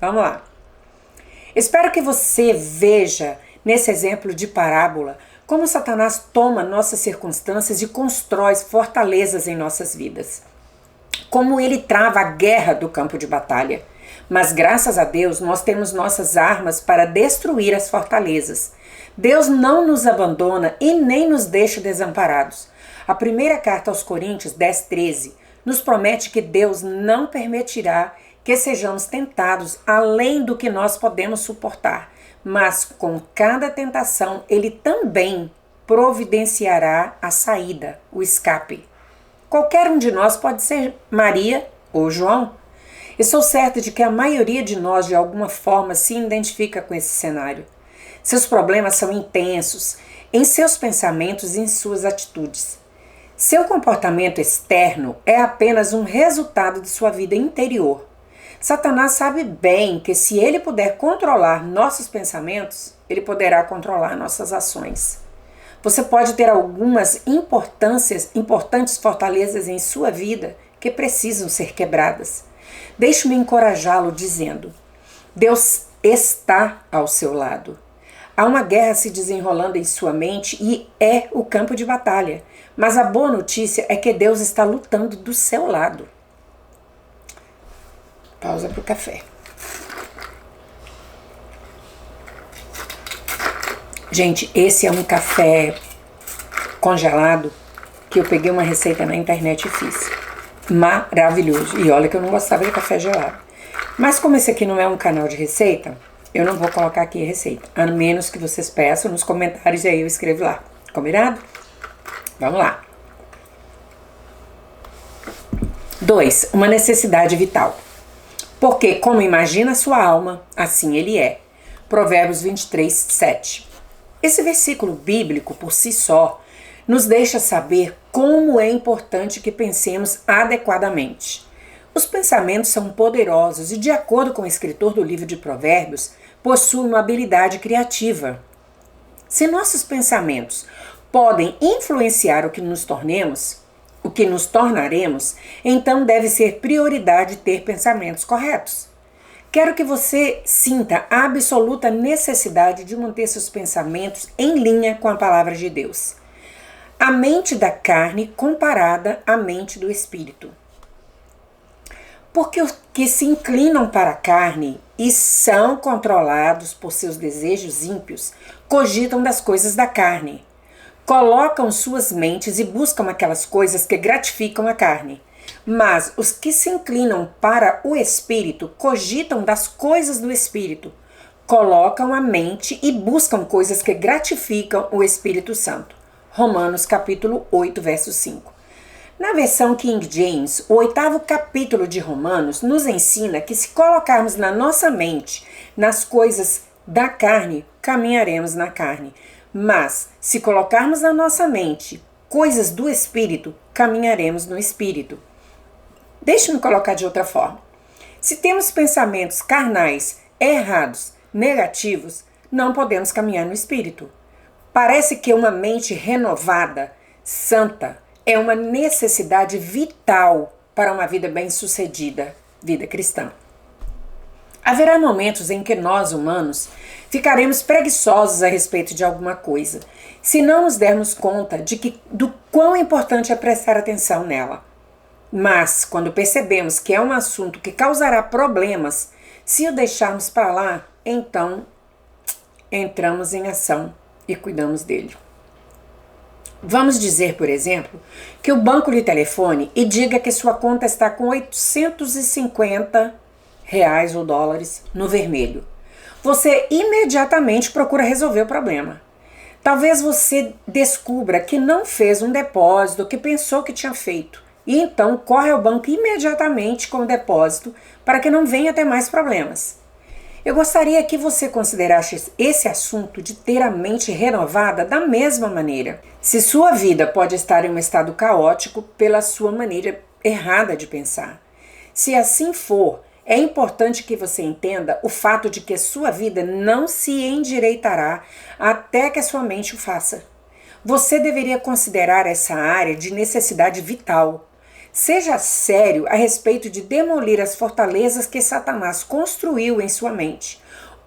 Vamos lá. Espero que você veja nesse exemplo de parábola como Satanás toma nossas circunstâncias e constrói fortalezas em nossas vidas. Como ele trava a guerra do campo de batalha. Mas graças a Deus nós temos nossas armas para destruir as fortalezas. Deus não nos abandona e nem nos deixa desamparados. A primeira carta aos Coríntios 10:13 nos promete que Deus não permitirá que sejamos tentados além do que nós podemos suportar, mas com cada tentação Ele também providenciará a saída, o escape. Qualquer um de nós pode ser Maria ou João. Estou certa de que a maioria de nós de alguma forma se identifica com esse cenário. Seus problemas são intensos em seus pensamentos e em suas atitudes. Seu comportamento externo é apenas um resultado de sua vida interior. Satanás sabe bem que se ele puder controlar nossos pensamentos, ele poderá controlar nossas ações. Você pode ter algumas importantes fortalezas em sua vida que precisam ser quebradas. Deixe-me encorajá-lo dizendo: Deus está ao seu lado. Há uma guerra se desenrolando em sua mente e é o campo de batalha. Mas a boa notícia é que Deus está lutando do seu lado. Pausa para o café. Gente, esse é um café congelado que eu peguei uma receita na internet e fiz. Maravilhoso. E olha que eu não gostava de café gelado. Mas como esse aqui não é um canal de receita, eu não vou colocar aqui a receita. A menos que vocês peçam nos comentários e aí eu escrevo lá. Combinado? Vamos lá. 2. Uma necessidade vital. Porque como imagina a sua alma, assim ele é. Provérbios 23:7. Esse versículo bíblico, por si só, nos deixa saber como é importante que pensemos adequadamente. Os pensamentos são poderosos e, de acordo com o escritor do livro de Provérbios, possuem uma habilidade criativa. Se nossos pensamentos podem influenciar o que nos tornaremos, então deve ser prioridade ter pensamentos corretos. Quero que você sinta a absoluta necessidade de manter seus pensamentos em linha com a palavra de Deus. A mente da carne comparada à mente do espírito. Porque os que se inclinam para a carne e são controlados por seus desejos ímpios, cogitam das coisas da carne. Colocam suas mentes e buscam aquelas coisas que gratificam a carne. Mas os que se inclinam para o Espírito cogitam das coisas do Espírito, colocam a mente e buscam coisas que gratificam o Espírito Santo. Romanos capítulo 8, verso 5. Na versão King James, o 8º capítulo de Romanos nos ensina que se colocarmos na nossa mente nas coisas da carne, caminharemos na carne. Mas se colocarmos na nossa mente coisas do Espírito, caminharemos no Espírito. Deixe-me colocar de outra forma. Se temos pensamentos carnais, errados, negativos, não podemos caminhar no Espírito. Parece que uma mente renovada, santa, é uma necessidade vital para uma vida bem-sucedida, vida cristã. Haverá momentos em que nós, humanos, ficaremos preguiçosos a respeito de alguma coisa, se não nos dermos conta do quão importante é prestar atenção nela. Mas, quando percebemos que é um assunto que causará problemas, se o deixarmos para lá, então entramos em ação e cuidamos dele. Vamos dizer, por exemplo, que o banco lhe telefone e diga que sua conta está com R$850 ou dólares no vermelho. Você imediatamente procura resolver o problema. Talvez você descubra que não fez um depósito que pensou que tinha feito. E então corre ao banco imediatamente com o depósito para que não venha ter mais problemas. Eu gostaria que você considerasse esse assunto de ter a mente renovada da mesma maneira. Se sua vida pode estar em um estado caótico pela sua maneira errada de pensar. Se assim for, é importante que você entenda o fato de que sua vida não se endireitará até que a sua mente o faça. Você deveria considerar essa área de necessidade vital. Seja sério a respeito de demolir as fortalezas que Satanás construiu em sua mente.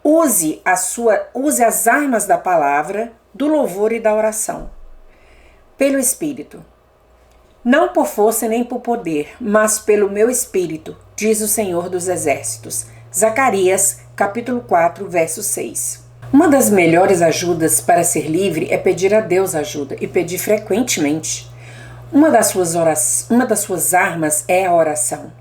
Use as armas da palavra, do louvor e da oração. Pelo Espírito. Não por força nem por poder, mas pelo meu Espírito, diz o Senhor dos Exércitos. Zacarias, capítulo 4, verso 6. Uma das melhores ajudas para ser livre é pedir a Deus ajuda e pedir frequentemente. Uma das suas armas é a oração.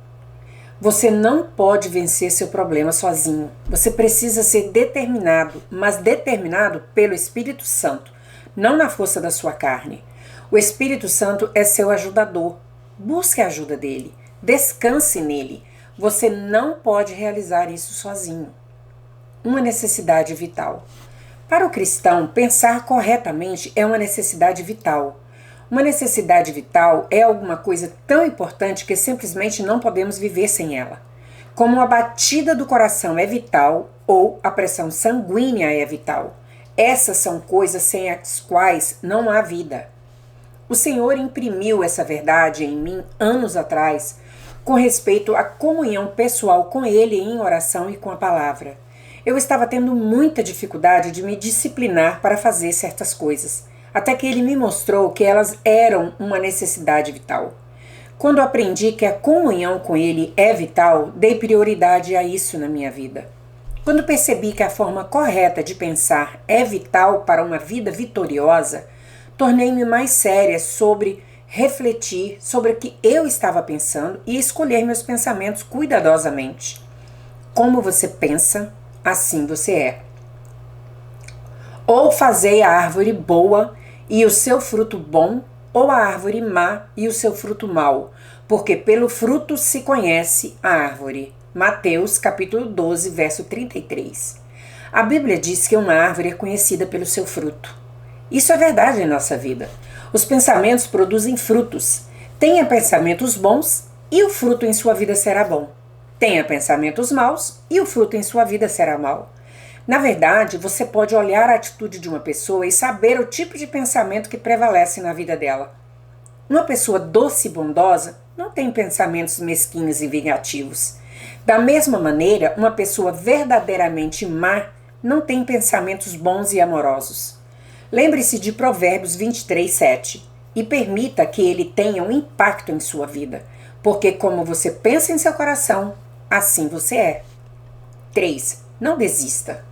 Você não pode vencer seu problema sozinho. Você precisa ser determinado, mas determinado pelo Espírito Santo, não na força da sua carne. O Espírito Santo é seu ajudador. Busque a ajuda dele. Descanse nele. Você não pode realizar isso sozinho. Uma necessidade vital. Para o cristão, pensar corretamente é uma necessidade vital. Uma necessidade vital é alguma coisa tão importante que simplesmente não podemos viver sem ela. Como a batida do coração é vital ou a pressão sanguínea é vital. Essas são coisas sem as quais não há vida. O Senhor imprimiu essa verdade em mim anos atrás com respeito à comunhão pessoal com Ele em oração e com a palavra. Eu estava tendo muita dificuldade de me disciplinar para fazer certas coisas, até que Ele me mostrou que elas eram uma necessidade vital. Quando aprendi que a comunhão com Ele é vital, dei prioridade a isso na minha vida. Quando percebi que a forma correta de pensar é vital para uma vida vitoriosa, tornei-me mais séria sobre refletir sobre o que eu estava pensando e escolher meus pensamentos cuidadosamente. Como você pensa, assim você é. Ou fazei a árvore boa e o seu fruto bom, ou a árvore má e o seu fruto mau, porque pelo fruto se conhece a árvore. Mateus capítulo 12, verso 33. A Bíblia diz que uma árvore é conhecida pelo seu fruto. Isso é verdade em nossa vida. Os pensamentos produzem frutos. Tenha pensamentos bons e o fruto em sua vida será bom. Tenha pensamentos maus e o fruto em sua vida será mau. Na verdade, você pode olhar a atitude de uma pessoa e saber o tipo de pensamento que prevalece na vida dela. Uma pessoa doce e bondosa não tem pensamentos mesquinhos e vingativos. Da mesma maneira, uma pessoa verdadeiramente má não tem pensamentos bons e amorosos. Lembre-se de Provérbios 23, 7 e permita que ele tenha um impacto em sua vida, porque como você pensa em seu coração, assim você é. 3. Não desista.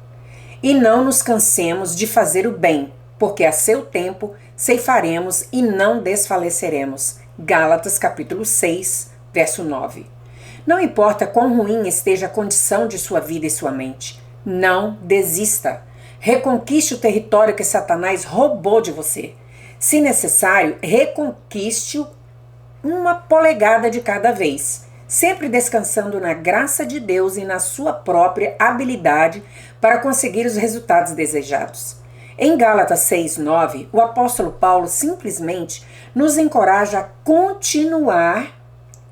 E não nos cansemos de fazer o bem, porque a seu tempo ceifaremos e não desfaleceremos. Gálatas capítulo 6, verso 9. Não importa quão ruim esteja a condição de sua vida e sua mente, não desista. Reconquiste o território que Satanás roubou de você. Se necessário, reconquiste-o uma polegada de cada vez, sempre descansando na graça de Deus e na sua própria habilidade para conseguir os resultados desejados. Em Gálatas 6:9, o apóstolo Paulo simplesmente nos encoraja a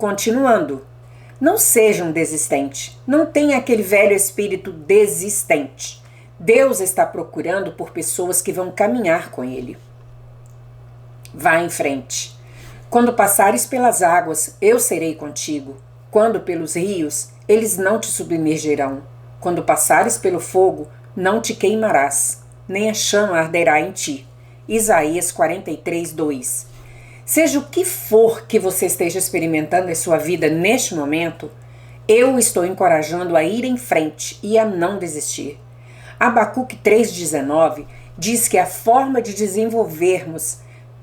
continuando. Não seja um desistente, não tenha aquele velho espírito desistente. Deus está procurando por pessoas que vão caminhar com Ele. Vá em frente. Quando passares pelas águas, eu serei contigo. Quando pelos rios, eles não te submergirão. Quando passares pelo fogo, não te queimarás, nem a chama arderá em ti. Isaías 43, 2. Seja o que for que você esteja experimentando em sua vida neste momento, eu o estou encorajando a ir em frente e a não desistir. Abacuque 3,19 diz que a forma de desenvolvermos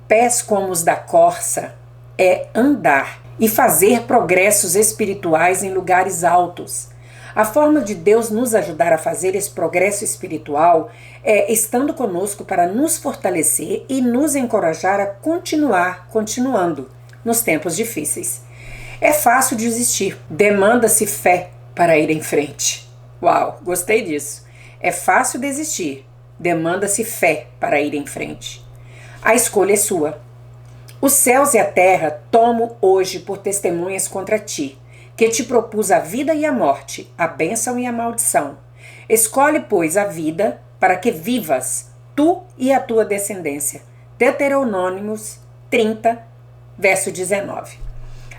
pés como os da corça é andar e fazer progressos espirituais em lugares altos. A forma de Deus nos ajudar a fazer esse progresso espiritual é estando conosco para nos fortalecer e nos encorajar a continuando nos tempos difíceis. É fácil desistir, demanda-se fé para ir em frente. Uau, gostei disso. É fácil desistir, demanda-se fé para ir em frente. A escolha é sua. Os céus e a terra tomo hoje por testemunhas contra ti, que te propus a vida e a morte, a bênção e a maldição. Escolhe, pois, a vida para que vivas, tu e a tua descendência. Deuteronômios 30, verso 19.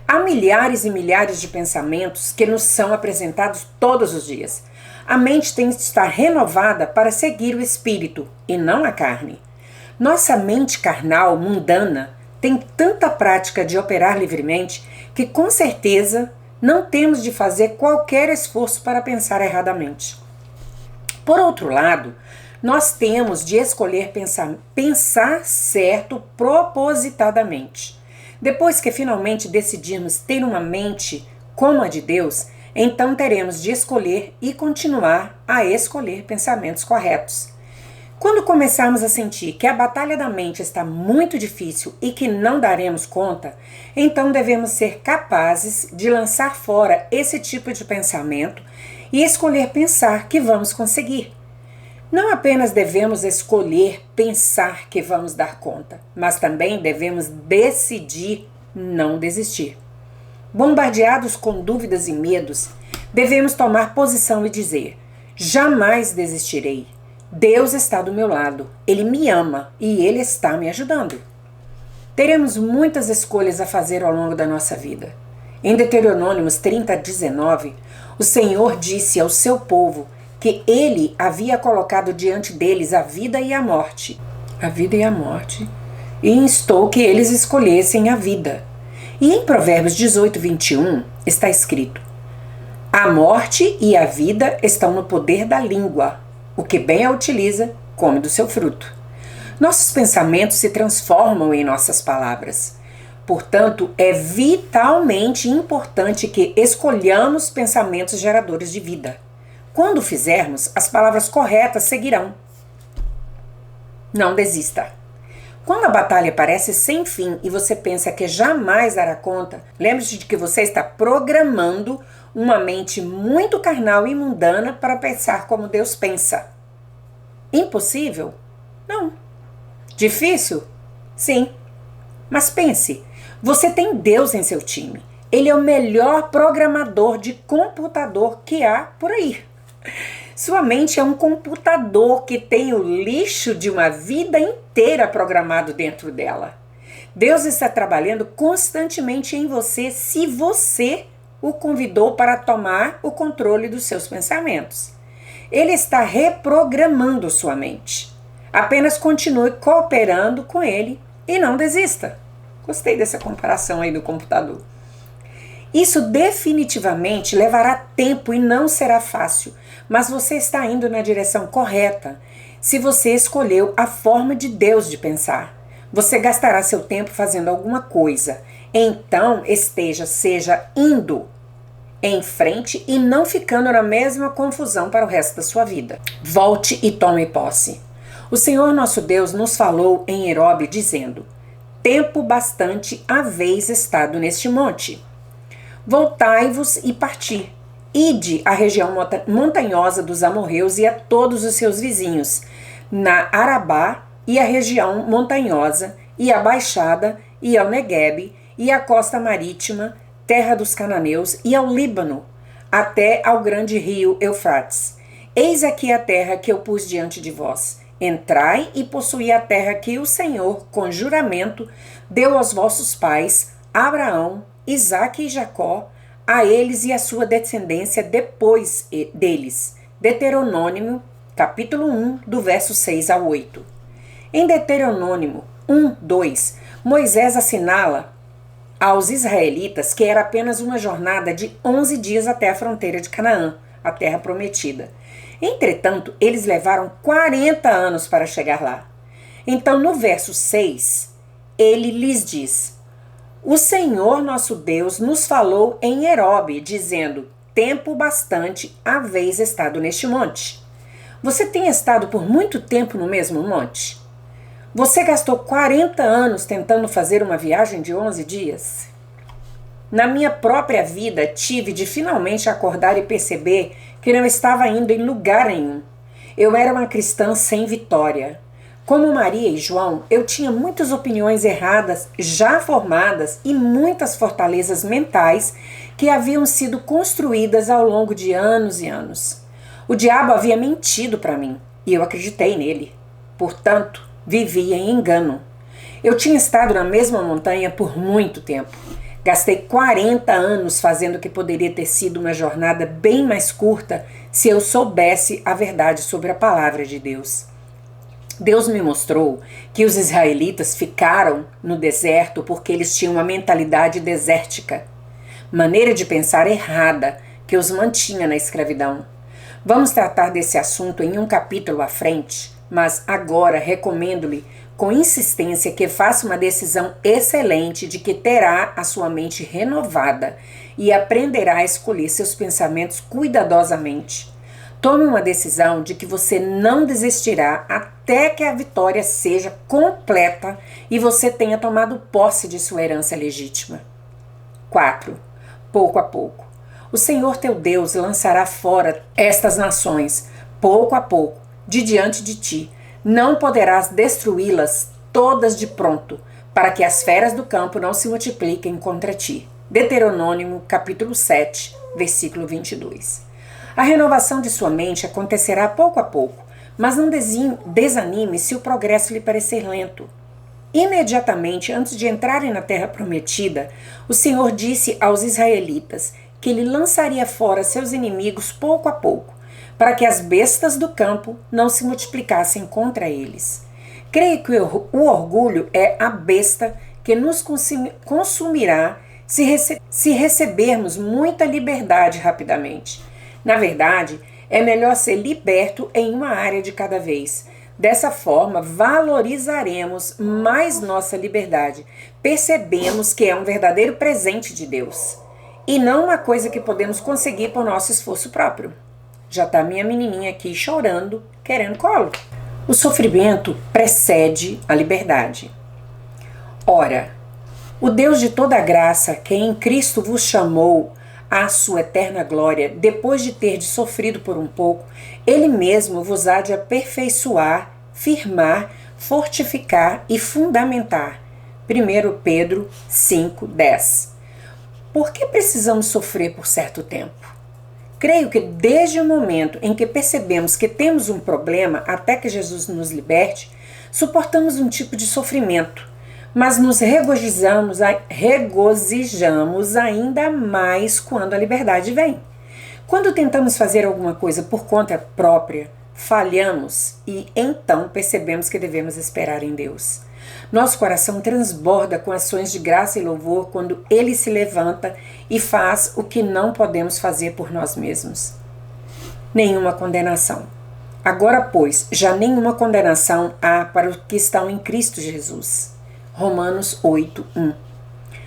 Há milhares e milhares de pensamentos que nos são apresentados todos os dias. A mente tem de estar renovada para seguir o espírito e não a carne. Nossa mente carnal, mundana, tem tanta prática de operar livremente que com certeza não temos de fazer qualquer esforço para pensar erradamente. Por outro lado, nós temos de escolher pensar certo propositadamente. Depois que finalmente decidirmos ter uma mente como a de Deus, então teremos de escolher e continuar a escolher pensamentos corretos. Quando começarmos a sentir que a batalha da mente está muito difícil e que não daremos conta, então devemos ser capazes de lançar fora esse tipo de pensamento e escolher pensar que vamos conseguir. Não apenas devemos escolher pensar que vamos dar conta, mas também devemos decidir não desistir. Bombardeados com dúvidas e medos, devemos tomar posição e dizer: jamais desistirei. Deus está do meu lado, Ele me ama e Ele está me ajudando. Teremos muitas escolhas a fazer ao longo da nossa vida. Em Deuteronômio 30:19, o Senhor disse ao seu povo que Ele havia colocado diante deles a vida e a morte, e instou que eles escolhessem a vida. E em Provérbios 18:21 está escrito: a morte e a vida estão no poder da língua. O que bem a utiliza, come do seu fruto. Nossos pensamentos se transformam em nossas palavras. Portanto, é vitalmente importante que escolhamos pensamentos geradores de vida. Quando fizermos, as palavras corretas seguirão. Não desista. Quando a batalha parece sem fim e você pensa que jamais dará conta, lembre-se de que você está programando uma mente muito carnal e mundana para pensar como Deus pensa. Impossível? Não. Difícil? Sim. Mas pense, você tem Deus em seu time. Ele é o melhor programador de computador que há por aí. Sua mente é um computador que tem o lixo de uma vida inteira programado dentro dela. Deus está trabalhando constantemente em você se você o convidou para tomar o controle dos seus pensamentos. Ele está reprogramando sua mente. Apenas continue cooperando com ele e não desista. Gostei dessa comparação aí do computador. Isso definitivamente levará tempo e não será fácil, mas você está indo na direção correta se você escolheu a forma de Deus de pensar. Você gastará seu tempo fazendo alguma coisa, então seja indo em frente e não ficando na mesma confusão para o resto da sua vida. Volte e tome posse. O Senhor nosso Deus nos falou em Herobe dizendo: tempo bastante haveis estado neste monte. Voltai-vos e parti. Ide à região montanhosa dos amorreus e a todos os seus vizinhos, na Arabá e a região montanhosa, e a baixada, e ao Neguebe, e a costa marítima, terra dos cananeus, e ao Líbano, até ao grande rio Eufrates. Eis aqui a terra que eu pus diante de vós. Entrai e possuí a terra que o Senhor, com juramento, deu aos vossos pais, Abraão, Isaque e Jacó, a eles e a sua descendência depois deles. Deuteronômio, capítulo 1, do verso 6 ao 8. Em Deuteronômio 1:2, Moisés assinala aos israelitas que era apenas uma jornada de 11 dias até a fronteira de Canaã, a terra prometida. Entretanto, eles levaram 40 anos para chegar lá. Então, no verso 6, ele lhes diz: o Senhor nosso Deus nos falou em Herobe, dizendo: tempo bastante haveis estado neste monte. Você tem estado por muito tempo no mesmo monte? Você gastou 40 anos tentando fazer uma viagem de 11 dias? Na minha própria vida, tive de finalmente acordar e perceber que não estava indo em lugar nenhum. Eu era uma cristã sem vitória. Como Maria e João, eu tinha muitas opiniões erradas já formadas e muitas fortalezas mentais que haviam sido construídas ao longo de anos e anos. O diabo havia mentido para mim e eu acreditei nele. Portanto, vivia em engano. Eu tinha estado na mesma montanha por muito tempo. Gastei 40 anos fazendo o que poderia ter sido uma jornada bem mais curta se eu soubesse a verdade sobre a palavra de Deus. Deus me mostrou que os israelitas ficaram no deserto porque eles tinham uma mentalidade desértica, maneira de pensar errada que os mantinha na escravidão. Vamos tratar desse assunto em um capítulo à frente, mas agora recomendo-lhe com insistência que faça uma decisão excelente de que terá a sua mente renovada e aprenderá a escolher seus pensamentos cuidadosamente. Tome uma decisão de que você não desistirá até que a vitória seja completa e você tenha tomado posse de sua herança legítima. 4. Pouco a pouco. O Senhor teu Deus lançará fora estas nações, pouco a pouco, de diante de ti. Não poderás destruí-las todas de pronto, para que as feras do campo não se multipliquem contra ti. Deuteronômio, capítulo 7, versículo 22. A renovação de sua mente acontecerá pouco a pouco, mas não desanime se o progresso lhe parecer lento. Imediatamente antes de entrarem na terra prometida, o Senhor disse aos israelitas que ele lançaria fora seus inimigos pouco a pouco, para que as bestas do campo não se multiplicassem contra eles. Creio que o orgulho é a besta que nos consumirá se recebermos muita liberdade rapidamente. Na verdade, é melhor ser liberto em uma área de cada vez. Dessa forma, valorizaremos mais nossa liberdade. Percebemos que é um verdadeiro presente de Deus e não uma coisa que podemos conseguir por nosso esforço próprio. Já está minha menininha aqui chorando, querendo colo. O sofrimento precede a liberdade. Ora, o Deus de toda graça, que em Cristo vos chamou à sua eterna glória, depois de terdes sofrido por um pouco, Ele mesmo vos há de aperfeiçoar, firmar, fortificar e fundamentar. 1 Pedro 5:10. Por que precisamos sofrer por certo tempo? Creio que desde o momento em que percebemos que temos um problema até que Jesus nos liberte, suportamos um tipo de sofrimento, mas nos regozijamos ainda mais quando a liberdade vem. Quando tentamos fazer alguma coisa por conta própria, falhamos e então percebemos que devemos esperar em Deus. Nosso coração transborda com ações de graça e louvor quando Ele se levanta e faz o que não podemos fazer por nós mesmos. Nenhuma condenação. Agora, pois, já nenhuma condenação há para os que estão em Cristo Jesus. Romanos 8:1.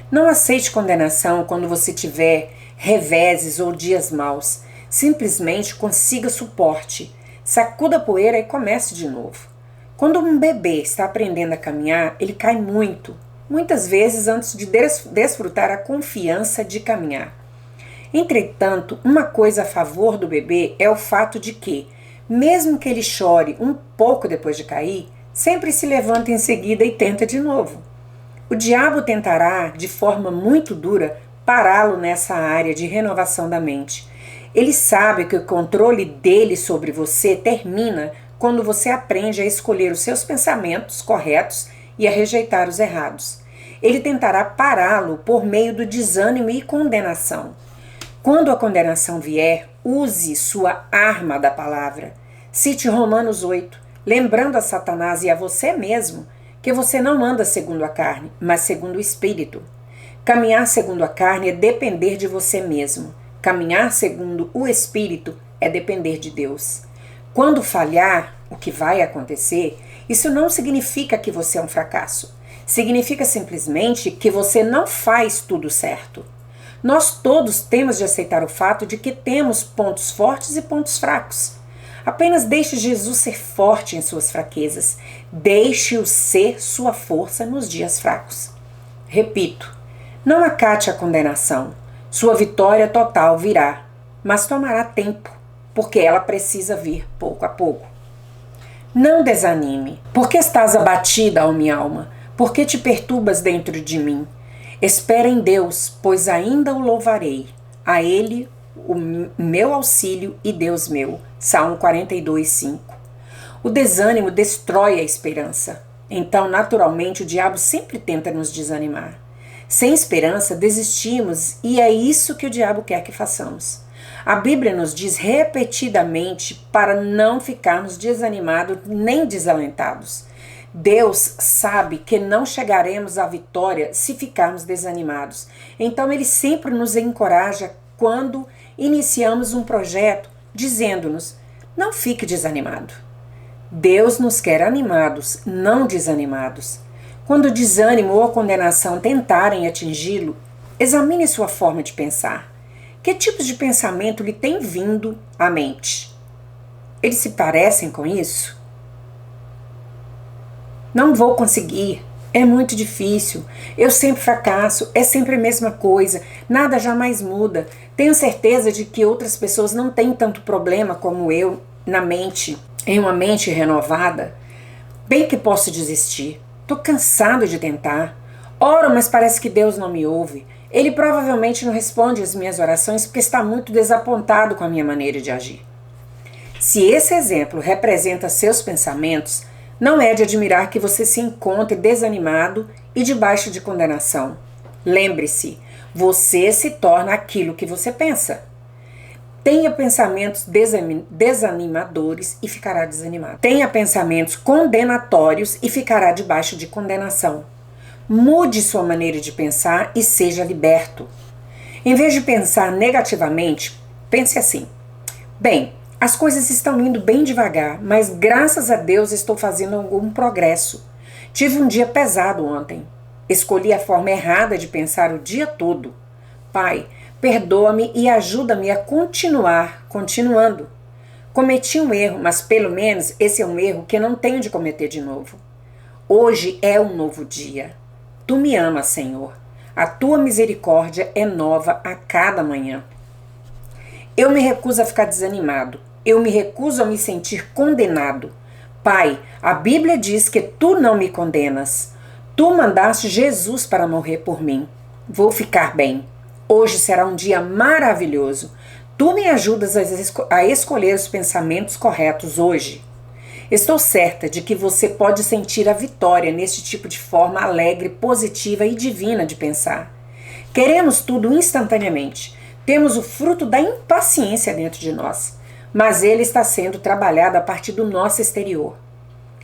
Não aceite condenação quando você tiver reveses ou dias maus. Simplesmente consiga suporte. Sacuda a poeira e comece de novo. Quando um bebê está aprendendo a caminhar, ele cai muitas vezes antes de desfrutar a confiança de caminhar. Entretanto, uma coisa a favor do bebê é o fato de que, mesmo que ele chore um pouco depois de cair, sempre se levanta em seguida e tenta de novo. O diabo tentará, de forma muito dura, pará-lo nessa área de renovação da mente. Ele sabe que o controle dele sobre você termina quando você aprende a escolher os seus pensamentos corretos e a rejeitar os errados. Ele tentará pará-lo por meio do desânimo e condenação. Quando a condenação vier, use sua arma da palavra. Cite Romanos 8, lembrando a Satanás e a você mesmo que você não anda segundo a carne, mas segundo o Espírito. Caminhar segundo a carne é depender de você mesmo. Caminhar segundo o Espírito é depender de Deus. Quando falhar, o que vai acontecer, isso não significa que você é um fracasso. Significa simplesmente que você não faz tudo certo. Nós todos temos de aceitar o fato de que temos pontos fortes e pontos fracos. Apenas deixe Jesus ser forte em suas fraquezas. Deixe-o ser sua força nos dias fracos. Repito, não acate a condenação. Sua vitória total virá, mas tomará tempo, porque ela precisa vir pouco a pouco. Não desanime. Por que estás abatida, ó minha alma? Por que te perturbas dentro de mim? Espera em Deus, pois ainda o louvarei. A Ele, o meu auxílio e Deus meu. Salmo 42:5. O desânimo destrói a esperança. Então, naturalmente, o diabo sempre tenta nos desanimar. Sem esperança, desistimos e é isso que o diabo quer que façamos. A Bíblia nos diz repetidamente para não ficarmos desanimados nem desalentados. Deus sabe que não chegaremos à vitória se ficarmos desanimados. Então Ele sempre nos encoraja quando iniciamos um projeto, dizendo-nos: não fique desanimado. Deus nos quer animados, não desanimados. Quando o desânimo ou a condenação tentarem atingi-lo, examine sua forma de pensar. Que tipos de pensamento lhe tem vindo à mente? Eles se parecem com isso? Não vou conseguir, é muito difícil, eu sempre fracasso, é sempre a mesma coisa, nada jamais muda. Tenho certeza de que outras pessoas não têm tanto problema como eu na mente, em uma mente renovada. Bem que posso desistir. Estou cansado de tentar. Oro, mas parece que Deus não me ouve. Ele provavelmente não responde às minhas orações porque está muito desapontado com a minha maneira de agir. Se esse exemplo representa seus pensamentos, não é de admirar que você se encontre desanimado e debaixo de condenação. Lembre-se, você se torna aquilo que você pensa. Tenha pensamentos desanimadores e ficará desanimado. Tenha pensamentos condenatórios e ficará debaixo de condenação. Mude sua maneira de pensar e seja liberto. Em vez de pensar negativamente, pense assim: bem, as coisas estão indo bem devagar, mas graças a Deus estou fazendo algum progresso. Tive um dia pesado ontem. Escolhi a forma errada de pensar o dia todo. Pai, perdoa-me e ajuda-me a continuando. Cometi um erro, mas pelo menos esse é um erro que eu não tenho de cometer de novo. Hoje é um novo dia. Tu me amas, Senhor. A tua misericórdia é nova a cada manhã. Eu me recuso a ficar desanimado. Eu me recuso a me sentir condenado. Pai, a Bíblia diz que tu não me condenas. Tu mandaste Jesus para morrer por mim. Vou ficar bem. Hoje será um dia maravilhoso. Tu me ajudas a escolher os pensamentos corretos hoje. Estou certa de que você pode sentir a vitória neste tipo de forma alegre, positiva e divina de pensar. Queremos tudo instantaneamente. Temos o fruto da impaciência dentro de nós, mas ele está sendo trabalhado a partir do nosso exterior.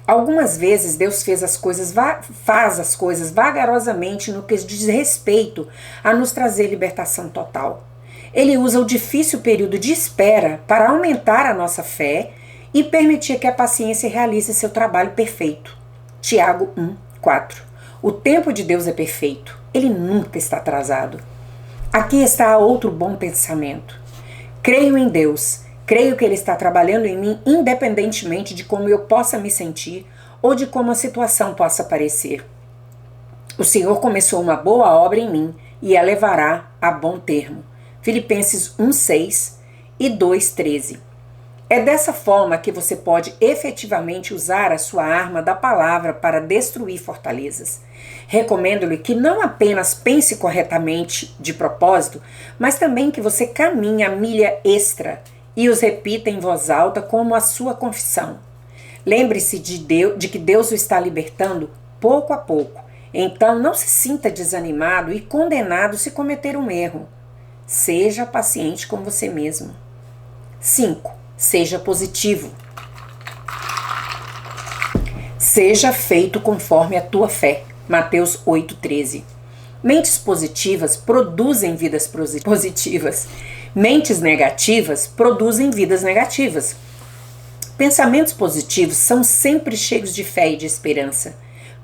Algumas vezes Deus faz as coisas vagarosamente no que diz respeito a nos trazer libertação total. Ele usa o difícil período de espera para aumentar a nossa fé e permitir que a paciência realize seu trabalho perfeito. Tiago 1:4. O tempo de Deus é perfeito. Ele nunca está atrasado. Aqui está outro bom pensamento. Creio em Deus. Creio que Ele está trabalhando em mim independentemente de como eu possa me sentir ou de como a situação possa parecer. O Senhor começou uma boa obra em mim e a levará a bom termo. Filipenses 1:6 e 2:13. É dessa forma que você pode efetivamente usar a sua arma da palavra para destruir fortalezas. Recomendo-lhe que não apenas pense corretamente de propósito, mas também que você caminhe a milha extra e os repita em voz alta como a sua confissão. Lembre-se de que Deus o está libertando pouco a pouco. Então não se sinta desanimado e condenado se cometer um erro. Seja paciente com você mesmo. 5. Seja positivo. Seja feito conforme a tua fé. Mateus 8:13. Mentes positivas produzem vidas positivas. Mentes negativas produzem vidas negativas. Pensamentos positivos são sempre cheios de fé e de esperança.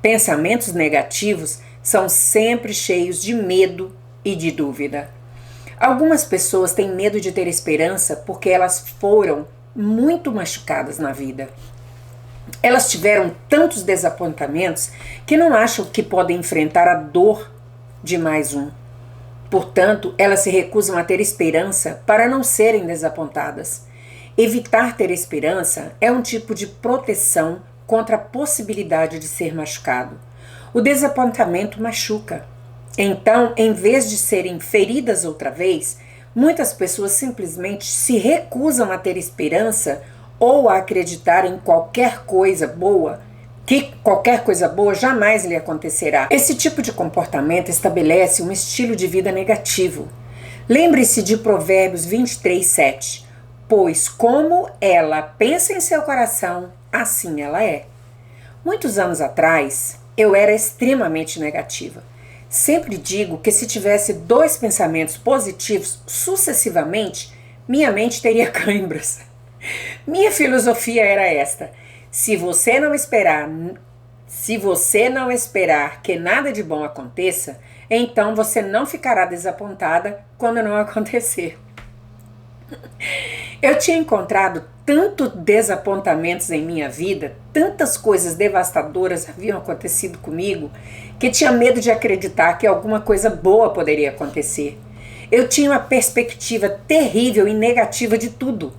Pensamentos negativos são sempre cheios de medo e de dúvida. Algumas pessoas têm medo de ter esperança porque elas foram muito machucadas na vida. Elas tiveram tantos desapontamentos que não acham que podem enfrentar a dor de mais um. Portanto, elas se recusam a ter esperança para não serem desapontadas. Evitar ter esperança é um tipo de proteção contra a possibilidade de ser machucado. O desapontamento machuca. Então, em vez de serem feridas outra vez, muitas pessoas simplesmente se recusam a ter esperança ou a acreditar em qualquer coisa boa que qualquer coisa boa jamais lhe acontecerá. Esse tipo de comportamento estabelece um estilo de vida negativo. Lembre-se de Provérbios 23:7. Pois como ela pensa em seu coração, assim ela é. Muitos anos atrás, eu era extremamente negativa. Sempre digo que se tivesse 2 pensamentos positivos sucessivamente, minha mente teria câimbras. Minha filosofia era esta: se você não esperar que nada de bom aconteça, então você não ficará desapontada quando não acontecer. Eu tinha encontrado tantos desapontamentos em minha vida, tantas coisas devastadoras haviam acontecido comigo, que tinha medo de acreditar que alguma coisa boa poderia acontecer. Eu tinha uma perspectiva terrível e negativa de tudo.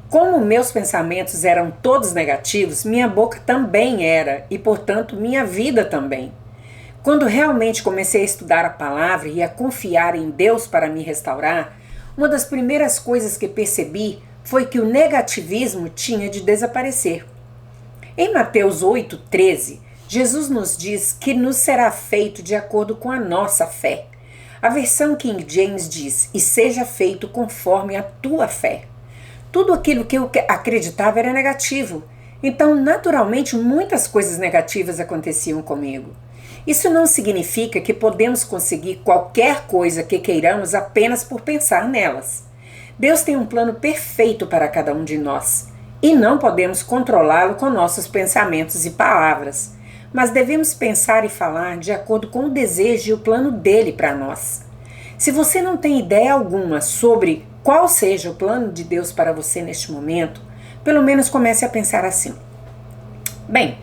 Como meus pensamentos eram todos negativos, minha boca também era, e portanto minha vida também. Quando realmente comecei a estudar a palavra e a confiar em Deus para me restaurar, uma das primeiras coisas que percebi foi que o negativismo tinha de desaparecer. Em Mateus 8:13, Jesus nos diz que nos será feito de acordo com a nossa fé. A versão King James diz: e seja feito conforme a tua fé. Tudo aquilo que eu acreditava era negativo. Então, naturalmente, muitas coisas negativas aconteciam comigo. Isso não significa que podemos conseguir qualquer coisa que queiramos apenas por pensar nelas. Deus tem um plano perfeito para cada um de nós e não podemos controlá-lo com nossos pensamentos e palavras, mas devemos pensar e falar de acordo com o desejo e o plano dele para nós. Se você não tem ideia alguma sobre qual seja o plano de Deus para você neste momento, pelo menos comece a pensar assim: bem,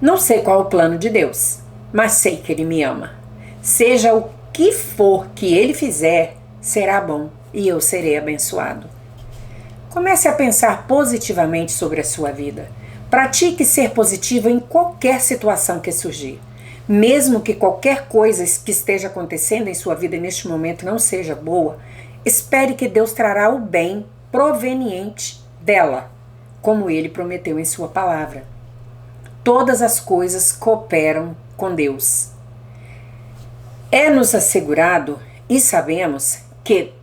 não sei qual é o plano de Deus, mas sei que Ele me ama. Seja o que for que Ele fizer, será bom e eu serei abençoado. Comece a pensar positivamente sobre a sua vida. Pratique ser positivo em qualquer situação que surgir. Mesmo que qualquer coisa que esteja acontecendo em sua vida neste momento não seja boa, espere que Deus trará o bem proveniente dela, como Ele prometeu em sua palavra. Todas as coisas cooperam com Deus. É-nos assegurado e sabemos que,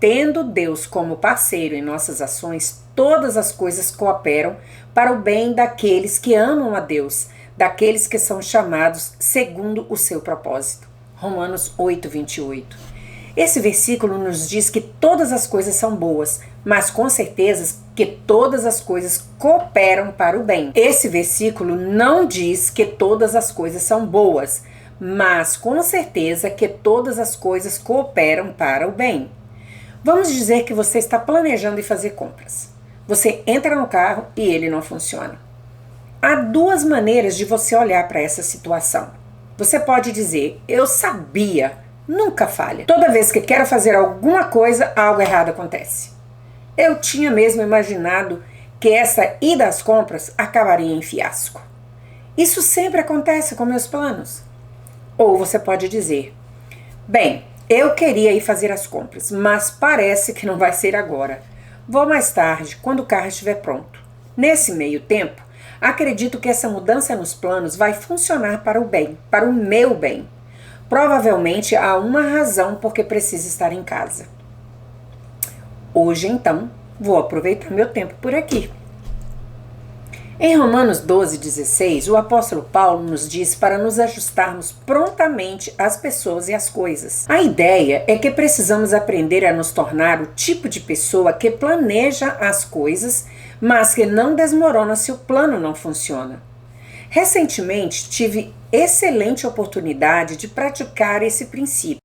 tendo Deus como parceiro em nossas ações, todas as coisas cooperam para o bem daqueles que amam a Deus, daqueles que são chamados segundo o seu propósito. Romanos 8:28. Esse versículo nos diz que todas as coisas são boas, mas com certeza que todas as coisas cooperam para o bem. Esse versículo não diz que todas as coisas são boas, mas com certeza que todas as coisas cooperam para o bem. Vamos dizer que você está planejando ir fazer compras. Você entra no carro e ele não funciona. Há 2 maneiras de você olhar para essa situação. Você pode dizer: eu sabia. Nunca falha. Toda vez que quero fazer alguma coisa, algo errado acontece. Eu tinha mesmo imaginado que essa ida às compras acabaria em fiasco. Isso sempre acontece com meus planos. Ou você pode dizer: bem, eu queria ir fazer as compras, mas parece que não vai ser agora. Vou mais tarde, quando o carro estiver pronto. Nesse meio tempo, acredito que essa mudança nos planos vai funcionar para o bem, para o meu bem. Provavelmente há uma razão porque preciso estar em casa. Hoje, então, vou aproveitar meu tempo por aqui. Em Romanos 12:16, o apóstolo Paulo nos diz para nos ajustarmos prontamente às pessoas e às coisas. A ideia é que precisamos aprender a nos tornar o tipo de pessoa que planeja as coisas, mas que não desmorona se o plano não funciona. Recentemente, tive excelente oportunidade de praticar esse princípio.